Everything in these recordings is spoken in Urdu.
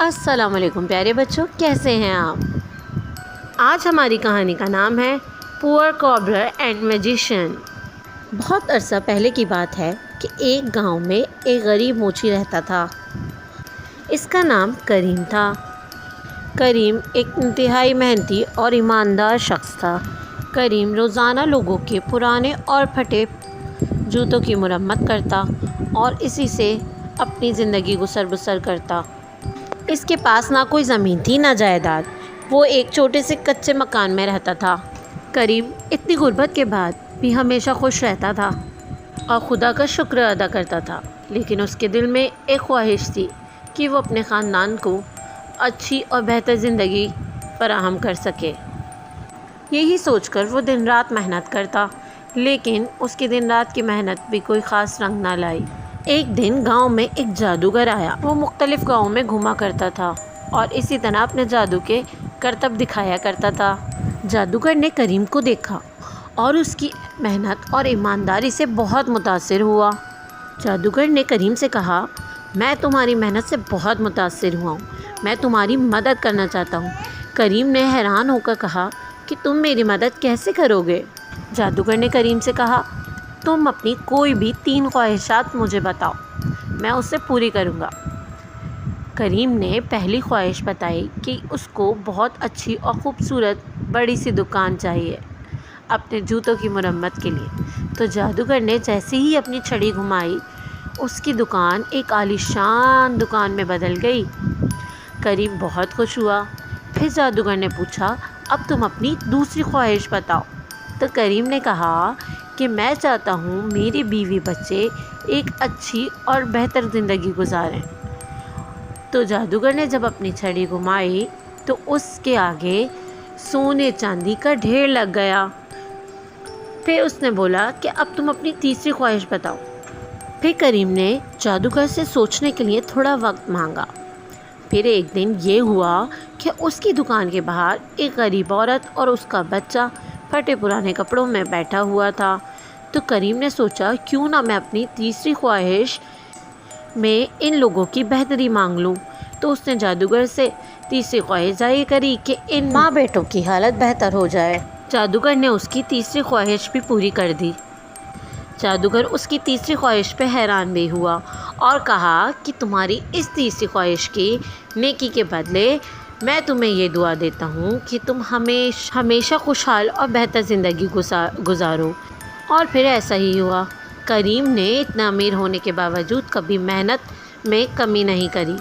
السلام علیکم پیارے بچوں، کیسے ہیں آپ؟ آج ہماری کہانی کا نام ہے پور کابرر اینڈ میجیشین۔ بہت عرصہ پہلے کی بات ہے کہ ایک گاؤں میں ایک غریب موچی رہتا تھا۔ اس کا نام کریم تھا۔ کریم ایک انتہائی محنتی اور ایماندار شخص تھا۔ کریم روزانہ لوگوں کے پرانے اور پھٹے جوتوں کی مرمت کرتا اور اسی سے اپنی زندگی گزر بسر کرتا۔ اس کے پاس نہ کوئی زمین تھی نہ جائیداد، وہ ایک چھوٹے سے کچے مکان میں رہتا تھا۔ کریم اتنی غربت کے بعد بھی ہمیشہ خوش رہتا تھا اور خدا کا شکر ادا کرتا تھا، لیکن اس کے دل میں ایک خواہش تھی کہ وہ اپنے خاندان کو اچھی اور بہتر زندگی فراہم کر سکے۔ یہی سوچ کر وہ دن رات محنت کرتا، لیکن اس کی دن رات کی محنت بھی کوئی خاص رنگ نہ لائی۔ ایک دن گاؤں میں ایک جادوگر آیا۔ وہ مختلف گاؤں میں گھوما کرتا تھا اور اسی طرح اپنے جادو کے کرتب دکھایا کرتا تھا۔ جادوگر نے کریم کو دیکھا اور اس کی محنت اور ایمانداری سے بہت متاثر ہوا۔ جادوگر نے کریم سے کہا، میں تمہاری محنت سے بہت متاثر ہوا ہوں، میں تمہاری مدد کرنا چاہتا ہوں۔ کریم نے حیران ہو کر کہا کہ تم میری مدد کیسے کرو گے؟ جادوگر نے کریم سے کہا، تم اپنی کوئی بھی 3 خواہشات مجھے بتاؤ، میں اسے پوری کروں گا۔ کریم نے پہلی خواہش بتائی کہ اس کو بہت اچھی اور خوبصورت بڑی سی دکان چاہیے اپنے جوتوں کی مرمت کے لیے۔ تو جادوگر نے جیسے ہی اپنی چھڑی گھمائی، اس کی دکان ایک عالیشان دکان میں بدل گئی۔ کریم بہت خوش ہوا۔ پھر جادوگر نے پوچھا، اب تم اپنی دوسری خواہش بتاؤ۔ تو کریم نے کہا کہ میں چاہتا ہوں میری بیوی بچے ایک اچھی اور بہتر زندگی گزاریں۔ تو جادوگر نے جب اپنی چھڑی گھمائی تو اس کے آگے سونے چاندی کا ڈھیر لگ گیا۔ پھر اس نے بولا کہ اب تم اپنی تیسری خواہش بتاؤ۔ پھر کریم نے جادوگر سے سوچنے کے لیے تھوڑا وقت مانگا۔ پھر ایک دن یہ ہوا کہ اس کی دکان کے باہر ایک غریب عورت اور اس کا بچہ پھٹے پرانے کپڑوں میں بیٹھا ہوا تھا۔ تو کریم نے سوچا، کیوں نہ میں اپنی تیسری خواہش میں ان لوگوں کی بہتری مانگ لوں۔ تو اس نے جادوگر سے تیسری خواہش ظاہر کری کہ ان ماں بیٹوں کی حالت بہتر ہو جائے۔ جادوگر نے اس کی تیسری خواہش بھی پوری کر دی۔ جادوگر اس کی تیسری خواہش پہ حیران بھی ہوا اور کہا کہ تمہاری اس تیسری خواہش کی نیکی کے بدلے میں تمہیں یہ دعا دیتا ہوں کہ تم ہمیشہ خوشحال اور بہتر زندگی گزارو۔ اور پھر ایسا ہی ہوا۔ کریم نے اتنا امیر ہونے کے باوجود کبھی محنت میں کمی نہیں کری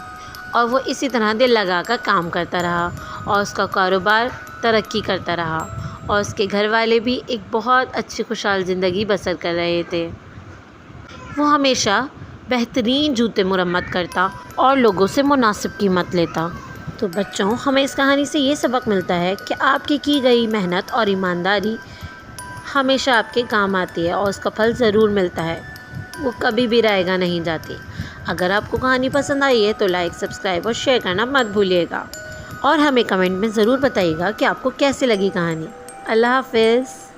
اور وہ اسی طرح دل لگا کر کام کرتا رہا اور اس کا کاروبار ترقی کرتا رہا اور اس کے گھر والے بھی ایک بہت اچھی خوشحال زندگی بسر کر رہے تھے۔ وہ ہمیشہ بہترین جوتے مرمت کرتا اور لوگوں سے مناسب قیمت لیتا۔ تو بچوں، ہمیں اس کہانی سے یہ سبق ملتا ہے کہ آپ کی گئی محنت اور ایمانداری ہمیشہ آپ کے کام آتی ہے اور اس کا پھل ضرور ملتا ہے، وہ کبھی بھی رائے گا نہیں جاتی۔ اگر آپ کو کہانی پسند آئی ہے تو لائک، سبسکرائب اور شیئر کرنا مت بھولیے گا، اور ہمیں کمنٹ میں ضرور بتائیے گا کہ آپ کو کیسی لگی کہانی۔ اللہ حافظ۔